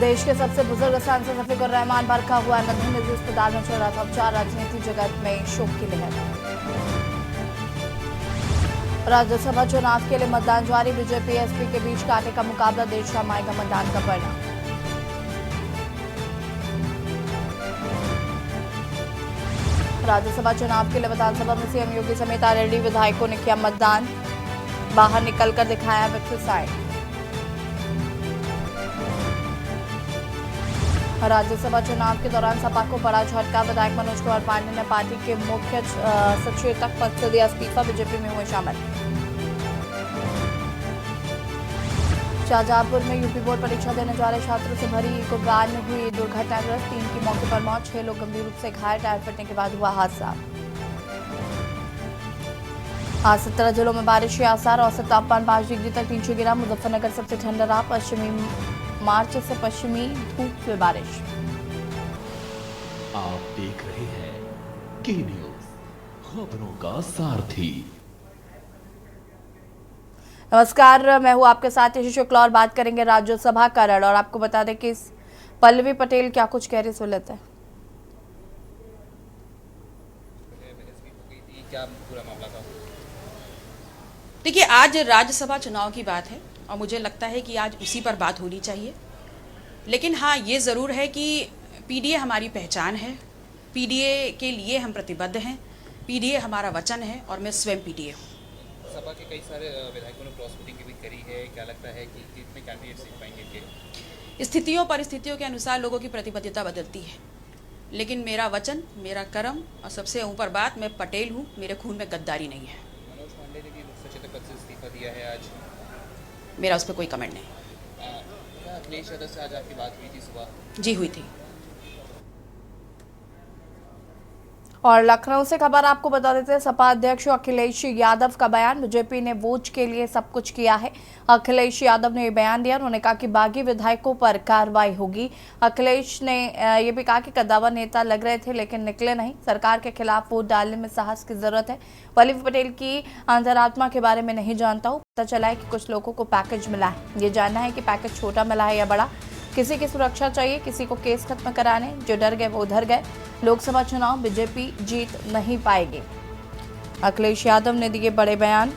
देश के सबसे बुजुर्ग सांसद शफीकुर रहमान बरखा हुआ निधन, निजी अस्पताल में चल रहा था उपचार, राजनीति जगत में शोक की लहर। राज्यसभा चुनाव के लिए मतदान जारी, बीजेपी एसपी के बीच कांटे का मुकाबला, देर शाम आएगा मतदान का परिणाम। राज्यसभा चुनाव के लिए विधानसभा में सीएम योगी समेत आरएलडी विधायकों ने किया मतदान, बाहर निकलकर दिखाया विकसित साइन। राज्यसभा चुनाव के दौरान सपा को बड़ा झटका, विधायक मनोज कुमार पांडे ने पार्टी के मुख्य सचेतक पद से दिया इस्तीफा, बीजेपी में हुए शामिल। शाहजहांपुर में यूपी बोर्ड परीक्षा देने जा रहे छात्रों से भरी एक वैन में हुई दुर्घटनाग्रस्त, 3 की मौके पर मौत, 6 लोग गंभीर रूप से घायल, टायर फटने के बाद हुआ हादसा। आज 17 जिलों में बारिश के आसार, औसत तापमान 5 डिग्री तक नीचे गिरा, मुजफ्फरनगर सबसे ठंडा रहा, पश्चिमी मार्च से पश्चिमी धूप में बारिश। आप देख रहे हैं के न्यूज, खबरों का सारथी। नमस्कार, मैं हूं आपके साथ यशी शुक्ला और बात करेंगे राज्यसभा का रण। और आपको बता दें कि पल्लवी पटेल क्या कुछ कह रही, सुन लेते हैं। देखिए, आज राज्यसभा चुनाव की बात है और मुझे लगता है कि आज उसी पर बात होनी चाहिए। लेकिन हाँ, ये ज़रूर है कि पीडीए हमारी पहचान है, पीडीए के लिए हम प्रतिबद्ध हैं, पीडीए हमारा वचन है और मैं स्वयं पीडीए हूँ। सपा के कई सारे विधायकों ने क्रॉस वोटिंग भी करी है, क्या लगता है कि कितने कैंडिडेट जीत पाएंगे? स्थितियों परिस्थितियों के अनुसार लोगों की प्रतिबद्धता बदलती है, लेकिन मेरा वचन, मेरा कर्म और सबसे ऊपर बात, मैं पटेल हूँ, मेरे खून में गद्दारी नहीं है। मनोज पांडे ने भी सचेतक पद से इस्तीफा दिया है आज, मेरा उस पर कोई कमेंट नहीं। क्या अखिलेश यादव से आज आपकी बात हुई थी सुबह? जी हुई थी। और लखनऊ से खबर आपको बता देते हैं, सपा अध्यक्ष अखिलेश यादव का बयान, बीजेपी ने वोट के लिए सब कुछ किया है। अखिलेश यादव ने ये बयान दिया, उन्होंने कहा कि बागी विधायकों पर कार्रवाई होगी। अखिलेश ने ये भी कहा कि कद्दावर नेता लग रहे थे लेकिन निकले नहीं, सरकार के खिलाफ वोट डालने में साहस की जरूरत है। पल्लवी पटेल की अंतरात्मा के बारे में नहीं जानता हूँ, पता चला है कि कुछ लोगों को पैकेज मिला है, ये जानना है कि पैकेज छोटा मिला है या बड़ा। किसी की सुरक्षा चाहिए, किसी को केस खत्म कराने, जो डर गए वो उधर गए। लोकसभा चुनाव बीजेपी जीत नहीं पाएगी, अखिलेश यादव ने दिए बड़े बयान।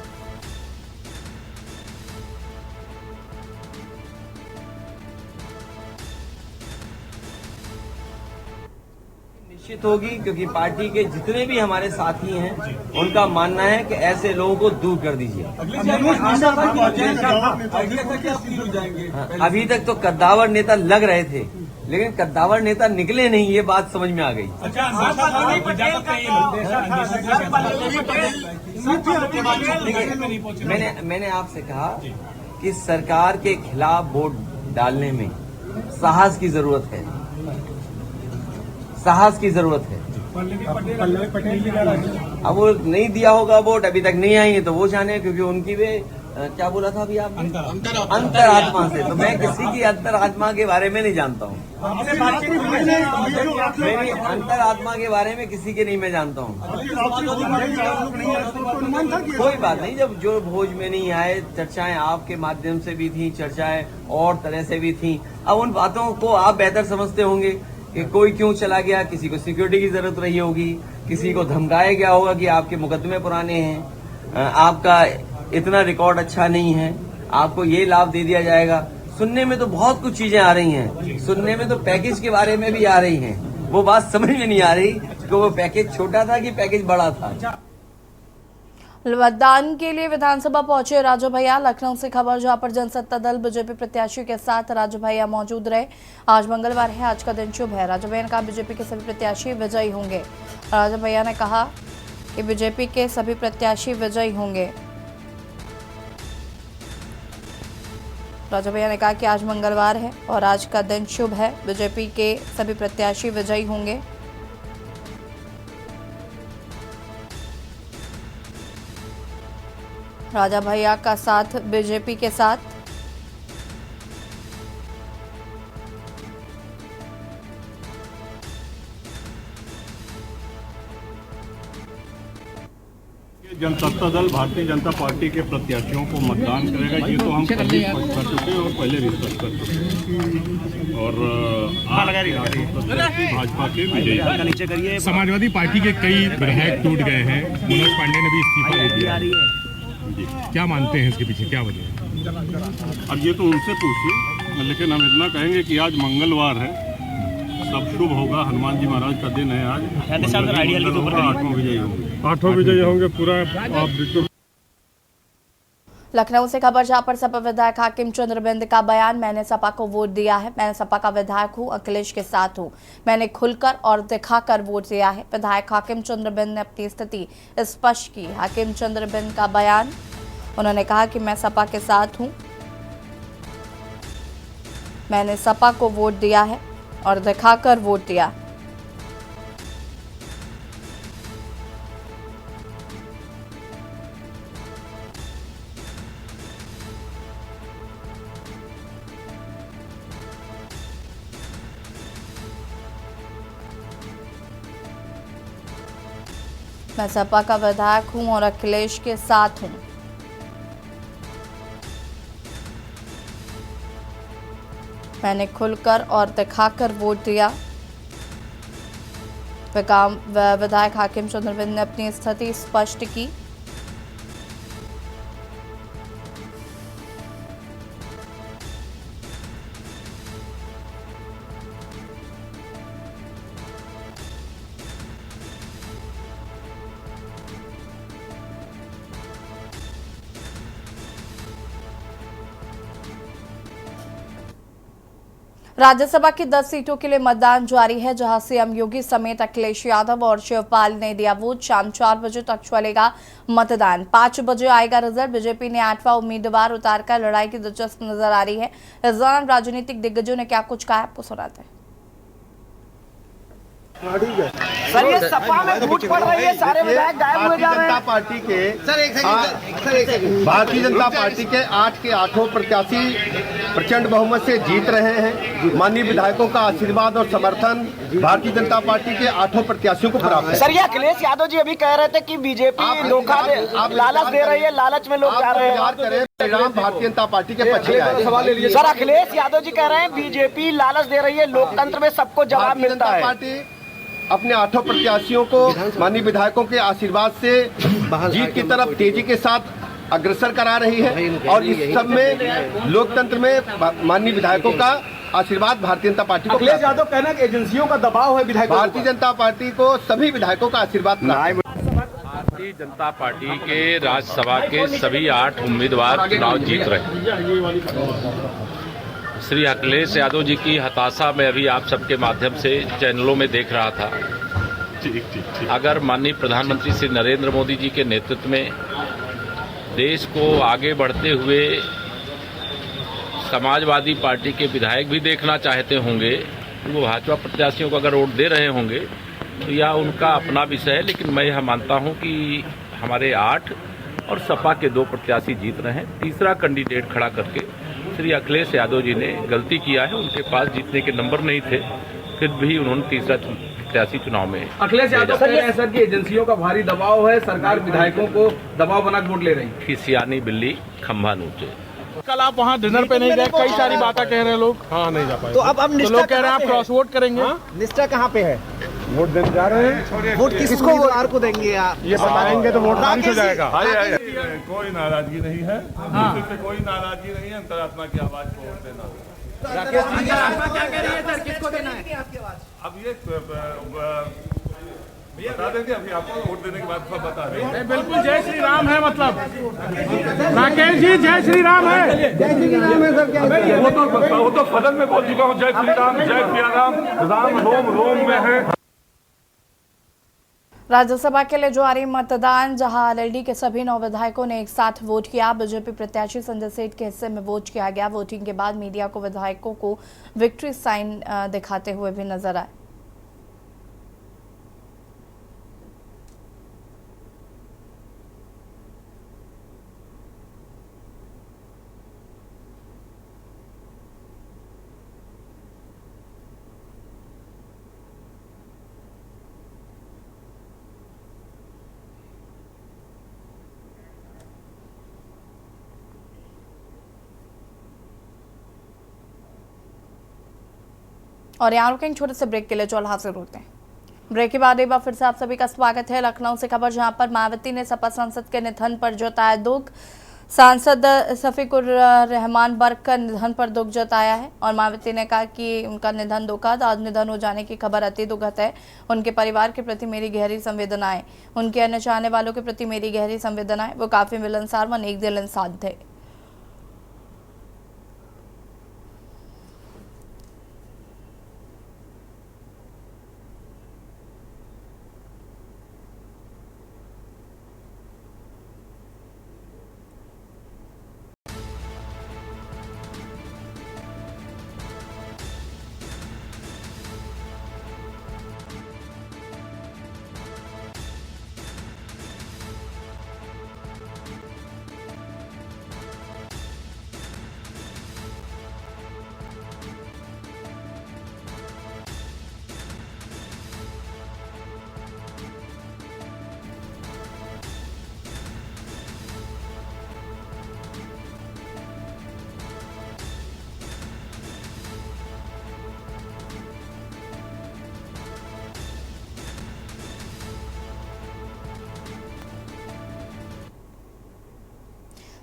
निश्चित होगी, क्योंकि पार्टी के जितने भी हमारे साथी हैं उनका मानना है कि ऐसे लोगों को दूर कर दीजिए। अभी तक तो कद्दावर नेता लग रहे थे लेकिन कद्दावर नेता निकले नहीं, ये बात समझ में आ गई। मैंने आपसे कहा कि सरकार के खिलाफ वोट डालने में साहस की जरूरत है, साहस की जरूरत है। अब वो नहीं दिया होगा वोट, अभी तक नहीं आई है तो वो जाने, क्योंकि उनकी वे क्या बोला था अभी आपने, अंतरात्मा से। तो मैं किसी की अंतरात्मा के बारे में नहीं जानता हूँ, मेरी अंतरात्मा के बारे में किसी के नहीं मैं जानता हूँ। कोई बात नहीं, जब जो भोज में नहीं आए, चर्चाएं आपके माध्यम से भी थी, चर्चाएं और तरह से भी थी। अब उन बातों को आप बेहतर समझते होंगे कि कोई क्यों चला गया, किसी को सिक्योरिटी की जरूरत रही होगी, किसी को धमकाया गया होगा कि आपके मुकदमे पुराने हैं, आपका इतना रिकॉर्ड अच्छा नहीं है, आपको ये लाभ दे दिया जाएगा। सुनने में तो बहुत कुछ चीजें आ रही हैं, सुनने में तो पैकेज के बारे में भी आ रही हैं, वो बात समझ में नहीं आ रही कि वो पैकेज छोटा था कि पैकेज बड़ा था। मतदान के लिए विधानसभा पहुंचे राजू भैया, लखनऊ से खबर, जहां पर जनसत्ता दल बीजेपी प्रत्याशी के साथ राजू भैया मौजूद रहे। आज मंगलवार है, आज का दिन शुभ है। राजू भैया ने कहा बीजेपी के सभी प्रत्याशी विजयी होंगे। राजू भैया ने कहा कि बीजेपी के सभी प्रत्याशी विजयी होंगे। राजू भैया ने कहा कि आज मंगलवार है और आज का दिन शुभ है, बीजेपी के सभी प्रत्याशी विजयी होंगे। राजा भैया का साथ बीजेपी के साथ जनसत्ता दल भारतीय जनता पार्टी के प्रत्याशियों को मतदान करेगा, ये तो हम कल ही स्पष्ट कर चुके हैं और पहले भी स्पष्ट कर चुके हैं। और प्रत्याशी भाजपा के विजयी। समाजवादी पार्टी के कई विधायक टूट गए हैं, मनोज पांडे ने भी इस्तीफा दे दिया जी, क्या मानते हैं इसके पीछे क्या वजह है? अब ये तो उनसे पूछिए, लेकिन हम इतना कहेंगे कि आज मंगलवार है, सब शुभ होगा। हनुमान जी महाराज का दिन है आज। 8वां विजयी होंगे। 8 विजयी होंगे पूरा। आप बिल्कुल लखनऊ से खबर जहां पर सपा विधायक हाकिम चंद्र बिंद का बयान, मैंने सपा को वोट दिया है, मैं सपा का विधायक हूं, अखिलेश के साथ हूं, मैंने खुलकर और दिखाकर वोट दिया है। विधायक हाकिम चंद्र बिंद ने अपनी स्थिति स्पष्ट की। हाकिम चंद्र बिंद का बयान, उन्होंने कहा कि मैं सपा के साथ हूं, मैंने सपा को वोट दिया है और दिखाकर वोट दिया। मैं सपा का विधायक हूं और अखिलेश के साथ हूं। मैंने खुलकर और दिखाकर वोट दिया। विधायक हाकिम चंद्र बिंद ने अपनी स्थिति स्पष्ट की। राज्यसभा की 10 सीटों के लिए मतदान जारी है, जहां सीएम योगी समेत अखिलेश यादव और शिवपाल ने दिया वोट। शाम 4 बजे तक चलेगा मतदान, 5 बजे आएगा रिजल्ट। बीजेपी ने 8वां उम्मीदवार उतारकर लड़ाई की दिलचस्प नजर आ रही है। इस दौरान राजनीतिक दिग्गजों ने क्या कुछ कहा, आपको सुनाते हैं। सर ये सपा में फूट पड़ रही है, सारे विधायक गायब हुए जा रहे हैं। पार्टी के भारतीय जनता पार्टी के 8 के 8 प्रत्याशी प्रचंड बहुमत से जीत रहे हैं। माननीय विधायकों का आशीर्वाद और समर्थन भारतीय जनता पार्टी के 8 प्रत्याशियों को प्राप्त है। सर ये अखिलेश यादव जी अभी कह रहे थे कि बीजेपी धोखा लालच दे रही है, लालच में लोग जा रहे हैं। परिणाम भारतीय जनता पार्टी के पक्ष में आए। सर अखिलेश यादव जी कह रहे हैं बीजेपी लालच दे रही है, लोकतंत्र में सबको जवाब मिलता है। पार्टी अपने 8 प्रत्याशियों को माननीय विधायकों के आशीर्वाद से जीत की तरफ तेजी के साथ अग्रसर करा रही है और इस सब में लोकतंत्र में माननीय विधायकों का आशीर्वाद भारतीय जनता पार्टी को। अखिलेश यादव कहना कि एजेंसियों का दबाव है विधायकों। भारतीय जनता पार्टी को सभी विधायकों का आशीर्वाद प्राप्त है। भारतीय जनता पार्टी के राज्यसभा के सभी 8 उम्मीदवार चुनाव जीत रहे हैं। श्री अखिलेश यादव जी की हताशा में अभी आप सबके माध्यम से चैनलों में देख रहा था। अगर माननीय प्रधानमंत्री श्री नरेंद्र मोदी जी के नेतृत्व में देश को आगे बढ़ते हुए समाजवादी पार्टी के विधायक भी देखना चाहते होंगे, वो भाजपा प्रत्याशियों को अगर वोट दे रहे होंगे तो यह उनका अपना विषय है, लेकिन मैं यह मानता हूं कि हमारे 8 और सपा के 2 प्रत्याशी जीत रहे हैं। तीसरा कैंडिडेट खड़ा करके श्री अखिलेश यादव जी ने गलती किया है। उनके पास जीतने के नंबर नहीं थे, फिर भी उन्होंने तीसरा प्रत्याशी चुनाव में। अखिलेश यादव कह रहे हैं सर कि एजेंसियों का भारी दबाव है, सरकार विधायकों को दबाव बना वोट ले रही है। खिसियानी बिल्ली खंभा नोचे। कल आप वहाँ डिनर पे नहीं गए, कई सारी बातें कह रहे हैं लोग। हाँ नहीं जा पाए। तो अब तो लोग कह रहे हैं आप क्रॉस वोट करेंगे। निष्ठा कहाँ पे है? वोट देने जा रहे हैं। वोट किसको उम्मीदवार को देंगे आप? ये बताएंगे तो वोट बारिश हो जाएगा। कोई नाराजगी नहीं है, किसी से कोई नाराजगी नहीं है। अंतरात्मा की आवाज को वोट देना। राकेश जी क्या कह रही है सर, किसको देना है आपकी आवाज? अब ये बता देंगे, अभी आपको वोट देने के बाद सब बता देंगे। बिल्कुल जय श्री राम है, मतलब राकेश जी जय श्री राम है। जय श्री राम है सर, क्या वो तो सदन में बोल चुका हूँ, जय श्री राम, जय सिया राम, राम रोम रोम में है। राज्यसभा के लिए जारी मतदान, जहां एलएलडी के सभी 9 विधायकों ने एक साथ वोट किया। बीजेपी प्रत्याशी संजय सेठ के हिस्से में वोट किया गया। वोटिंग के बाद मीडिया को विधायकों को विक्ट्री साइन दिखाते हुए भी नजर आए। और यहाँ रुकेंगे छोटे से ब्रेक के लिए, जो हाजिर होते हैं। ब्रेक के बाद एक बार फिर से आप सभी का स्वागत है। लखनऊ से खबर, जहां पर मायावती ने सपा सांसद के निधन पर जताया दुख। सांसद शफीकुर रहमान बर्क का निधन पर दुख जताया है और मायावती ने कहा कि उनका निधन दुखद, आज निधन हो जाने की खबर अति दुखद है। उनके परिवार के प्रति मेरी गहरी संवेदनाएं, उनके अन्य चाहने वालों के प्रति मेरी गहरी संवेदनाएं। वो काफी मिलनसार व नेकदिल इंसान थे।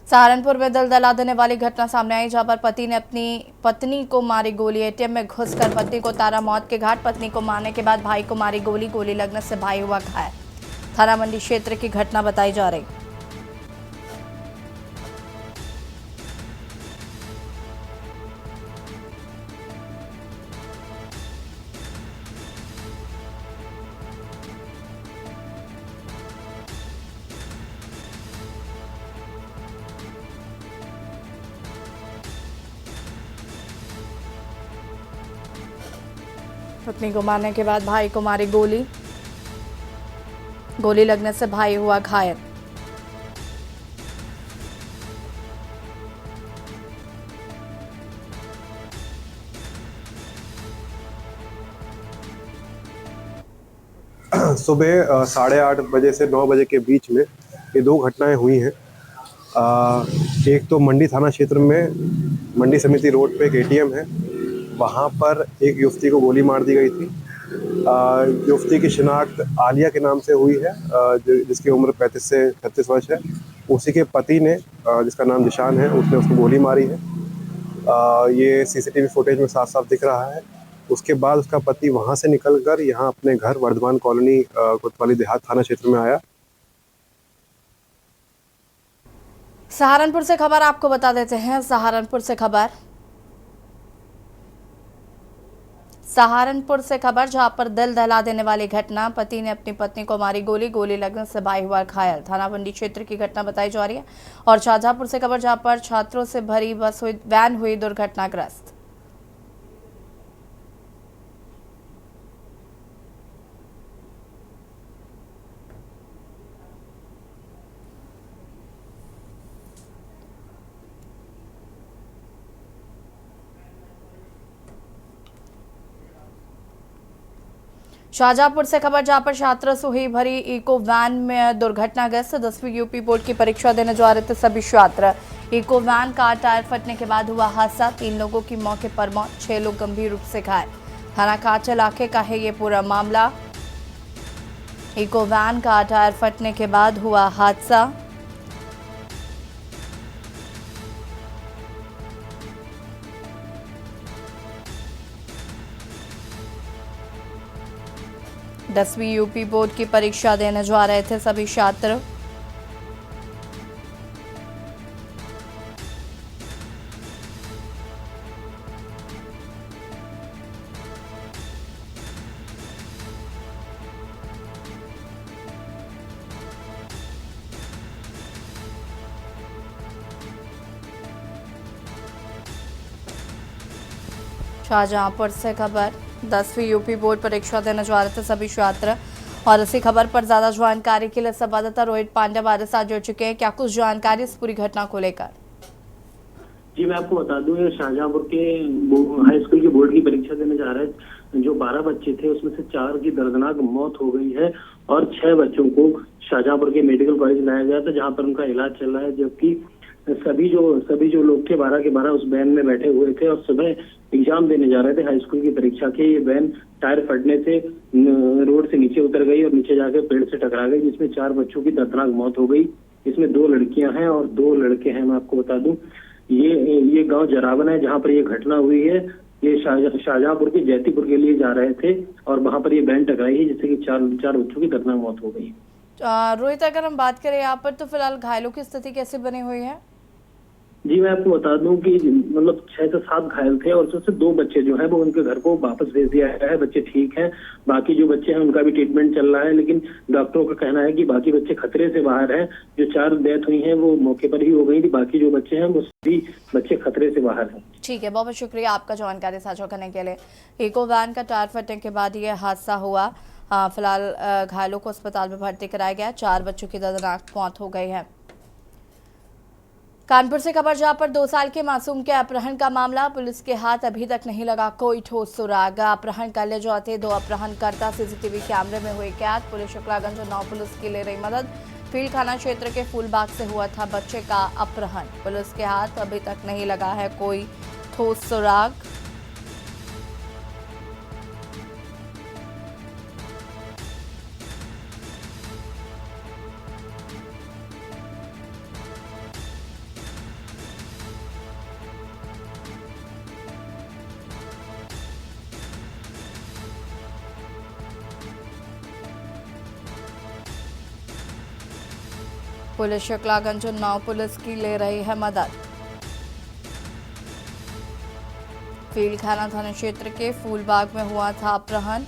सहारनपुर में दिल दहला देने वाली घटना सामने आई, जहां पर पति ने अपनी पत्नी को मारी गोली। एटीएम में घुसकर पत्नी को उतारा मौत के घाट। पत्नी को मारने के बाद भाई को मारी गोली, गोली लगने से भाई हुआ घायल। थाना मंडी क्षेत्र की घटना बताई जा रही। पत्नी को मारने के बाद भाई को मारी गोली, गोली लगने से भाई हुआ घायल। सुबह 8:30 बजे से 9 बजे के बीच में ये दो घटनाएं हुई हैं। एक तो मंडी थाना क्षेत्र में मंडी समिति रोड पे एक एटीएम है, वहाँ पर एक युवती को गोली मार दी गई थी। युवती की शिनाख्त आलिया के नाम से हुई है, जिसकी उम्र 35 से 36 वर्ष है। उसी के पति ने, जिसका नाम निशान है, उसने उसको गोली मारी है। ये सीसीटीवी फुटेज में साफ साफ दिख रहा है। उसके बाद उसका पति वहाँ से निकलकर यहाँ अपने घर वर्धमान कॉलोनी कोतवाली देहात थाना क्षेत्र में आया। सहारनपुर से खबर आपको बता देते हैं। सहारनपुर से खबर, जहां पर दिल दहला देने वाली घटना। पति ने अपनी पत्नी को मारी गोली, गोली लगने से भाई हुआ घायल। थाना मंडी क्षेत्र की घटना बताई जा रही है। और शाहजहांपुर से खबर, जहां पर छात्रों से भरी वैन हुई दुर्घटनाग्रस्त। शाहजहांपुर से खबर, जहां पर छात्रों से हुई भरी इको वैन में दुर्घटनाग्रस्त। 10वीं यूपी बोर्ड की परीक्षा देने जा रहे थे सभी छात्र। इको वैन का टायर फटने के बाद हुआ हादसा। 3 लोगों की मौके पर मौत, 6 लोग गंभीर रूप से घायल। थाना कांच इलाके का है ये पूरा मामला। इको वैन का टायर फटने के बाद हुआ हादसा। दसवीं यूपी बोर्ड की परीक्षा देने जा रहे थे सभी छात्र। शाहजहांपुर से खबर, 10वीं यूपी बोर्ड परीक्षा देने जा रहे थे सभी छात्र। और इसी खबर पर ज्यादा जानकारी के लिए संवाददाता रोहित पांडे हमारे साथ जुड़ चुके हैं। क्या कुछ जानकारी इस पूरी घटना को लेकर? जी, मैं आपको बता दूं, शाहजहांपुर के हाई स्कूल की बोर्ड की परीक्षा देने जा रहे जो 12 बच्चे थे, उसमें से 4 की दर्दनाक मौत हो गई है और 6 बच्चों को शाहजहांपुर के मेडिकल कॉलेज लाया गया था, जहां पर उनका इलाज चल रहा है। जबकि सभी जो लोग थे 12 के 12 उस वैन में बैठे हुए थे और सुबह एग्जाम देने जा रहे थे हाई स्कूल की परीक्षा के। ये वैन टायर फटने से रोड से नीचे उतर गई और नीचे जाकर पेड़ से टकरा गई, जिसमें 4 बच्चों की दर्दनाक मौत हो गई। इसमें 2 लड़कियां हैं और 2 लड़के हैं। मैं आपको बता दूं ये गांव जरावन है जहां पर ये घटना हुई है। ये शाहजहांपुर के जैतीपुर के लिए जा रहे थे और वहां पर ये वैन टकराई है, जिससे कि 4 बच्चों की दर्दनाक मौत हो गई। रोहित, अगर हम बात करें यहाँ पर तो फिलहाल घायलों की स्थिति कैसे बनी हुई है? जी मैं आपको बता दूं कि मतलब 6 से 7 घायल थे और उसमें से 2 बच्चे जो हैं वो उनके घर को वापस भेज दिया गया है। बच्चे ठीक हैं, बाकी जो बच्चे हैं उनका भी ट्रीटमेंट चल रहा है, लेकिन डॉक्टरों का कहना है कि बाकी बच्चे खतरे से बाहर हैं। जो 4 डेथ हुई हैं वो मौके पर ही हो गई थी, बाकी जो बच्चे हैं वो सभी बच्चे खतरे से बाहर हैं। ठीक है, बहुत बहुत शुक्रिया आपका जानकारी साझा करने के लिए। इको वैन का टायर फटने के बाद ये हादसा हुआ। फिलहाल घायलों को अस्पताल में भर्ती कराया गया। 4 बच्चों की दर्दनाक मौत हो गई है। कानपुर से खबर जहां पर 2 साल के मासूम के अपहरण का मामला, पुलिस के हाथ अभी तक नहीं लगा कोई ठोस सुराग। अपहरण कर ले जाते 2 अपहरणकर्ता सीसीटीवी कैमरे में हुए कैद। पुलिस शुक्लागंज और 9 पुलिस की ले रही मदद। फील्ड थाना क्षेत्र के फूलबाग से हुआ था बच्चे का अपहरण। पुलिस के हाथ अभी तक नहीं लगा है कोई ठोस सुराग। पुलिस शुक्लागंज और 9 पुलिस की ले रही है मदद। फील्ड थाना क्षेत्र के फूलबाग में हुआ था अपहरण।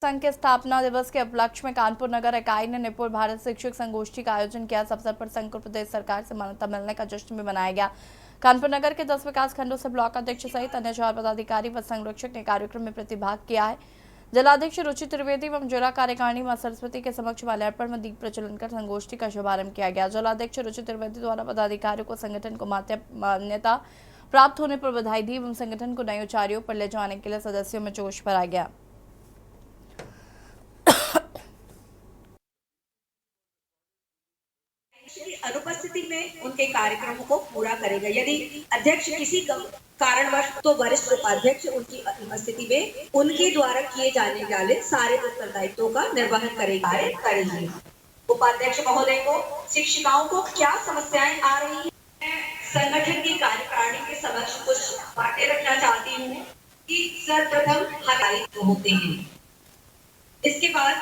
संघ के स्थापना दिवस के उपलक्ष्य में कानपुर नगर इकाई ने निपुण भारत शिक्षक संगोष्ठी का आयोजन किया। इस अवसर पर संघ को प्रदेश सरकार से मान्यता मिलने का जश्न भी मनाया गया। कानपुर नगर के 10 विकास खंडों से ब्लॉक अध्यक्ष सहित अन्य 4 पदाधिकारी व संरक्षक ने कार्यक्रम में प्रतिभाग किया है। जिलाध्यक्ष रुचि त्रिवेदी एवं जिला कार्यकारिणी मां सरस्वती के समक्ष माल्यार्पण में दीप प्रज्वलन कर संगोष्ठी का शुभारंभ किया गया। जिलाध्यक्ष रुचि त्रिवेदी द्वारा पदाधिकारियों को संगठन को मान्यता प्राप्त होने पर बधाई दी एवं संगठन को नई ऊंचाइयों पर ले जाने के लिए सदस्यों में जोश भरा गया। अनुपस्थिति में उनके कार्यक्रमों को पूरा करेगा। यदि अध्यक्ष किसी कारणवश तो वरिष्ठ उपाध्यक्ष उनकी अनुपस्थिति में उनके द्वारा किए जाने वाले सारे उत्तरदायित्वों का निर्वहन करेंगे। उपाध्यक्ष महोदय को शिक्षिकाओं को क्या समस्याएं आ रही हैं, संगठन की कार्यकारिणी के समक्ष कुछ बातें रखना चाहती हूँ कि सर्वप्रथम दायित्व होते हैं। इसके बाद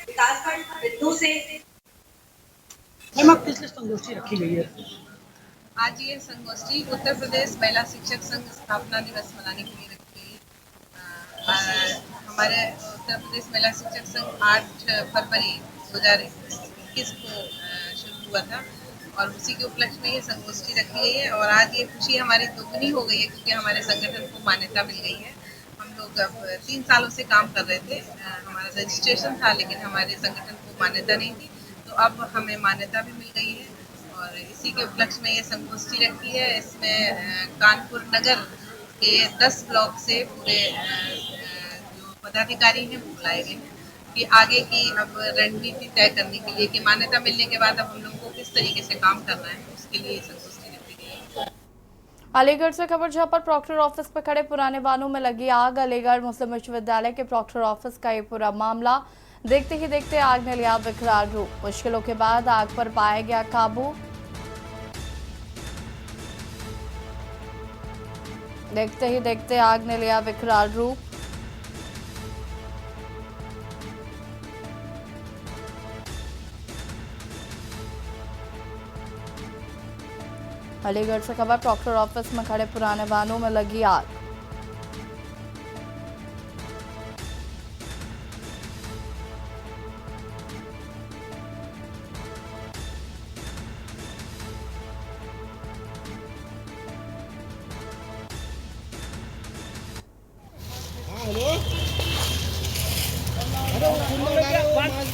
विकासखंड बिंदु से संगोष्ठी रखी गई है। आज ये संगोष्ठी उत्तर प्रदेश महिला शिक्षक संघ स्थापना दिवस मनाने के लिए रखी गई। हमारे उत्तर प्रदेश महिला शिक्षक संघ 8 फरवरी 2021 को शुरू हुआ था और उसी के उपलक्ष्य में ये संगोष्ठी रखी गई है। और आज ये खुशी हमारी दोगुनी हो गई है क्योंकि हमारे संगठन को मान्यता मिल गई है। हम लोग अब 3 सालों से काम कर रहे थे, हमारा रजिस्ट्रेशन था लेकिन हमारे संगठन को मान्यता नहीं थी, तो अब हमें मान्यता भी मिल गई है और इसी के उपलक्ष्य में ये संगोष्ठी रखी है। इसमें कानपुर नगर के 10 ब्लॉक से पूरे जो पदाधिकारी हैं वो बुलाए गए हैं कि आगे की अब रणनीति तय करने के लिए कि मान्यता मिलने के बाद अब हम लोगों को किस तरीके से काम करना है, उसके लिए ये संगोष्ठी रखी गई है। अलीगढ़ से खबर जहां पर प्रॉक्टर ऑफिस पर खड़े पुराने वाहनों में लगी आग। अलीगढ़ मुस्लिम विश्वविद्यालय के प्रॉक्टर ऑफिस का ये पूरा मामला देखते ही देखते आग ने लिया विकराल रूप। मुश्किलों के बाद आग पर पाया गया काबू। देखते ही देखते आग ने लिया विकराल रूप। अलीगढ़ से खबर प्रॉक्टर ऑफिस में खड़े पुराने वाहनों में लगी आग।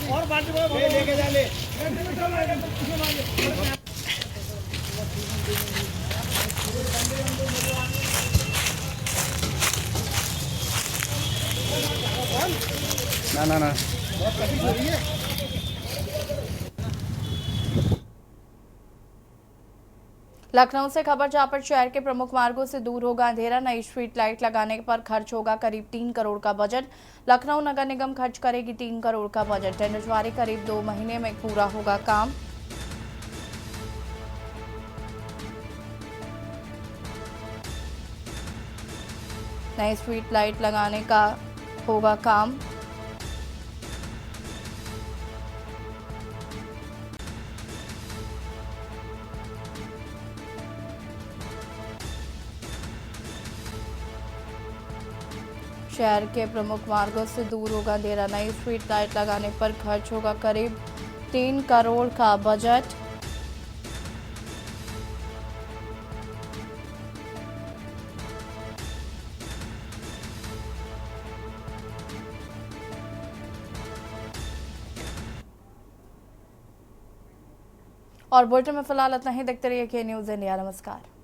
और बाल्टी लेके जा ले। ना लखनऊ से खबर जहां पर शहर के प्रमुख मार्गों से दूर होगा अंधेरा। नई स्ट्रीट लाइट लगाने पर खर्च होगा करीब 3 करोड़ का बजट। लखनऊ नगर निगम खर्च करेगी 3 करोड़ का बजट। टेंडर जारी करीब 2 महीने में पूरा होगा काम। नई स्ट्रीट लाइट लगाने का होगा काम। शहर के प्रमुख मार्गों से दूर होगा अंधेरा। नई स्ट्रीट लाइट लगाने पर खर्च होगा करीब 3 करोड़ का बजट। और बुलेटिन में फिलहाल इतना ही। देखते रहिए के न्यूज़ इंडिया। नमस्कार।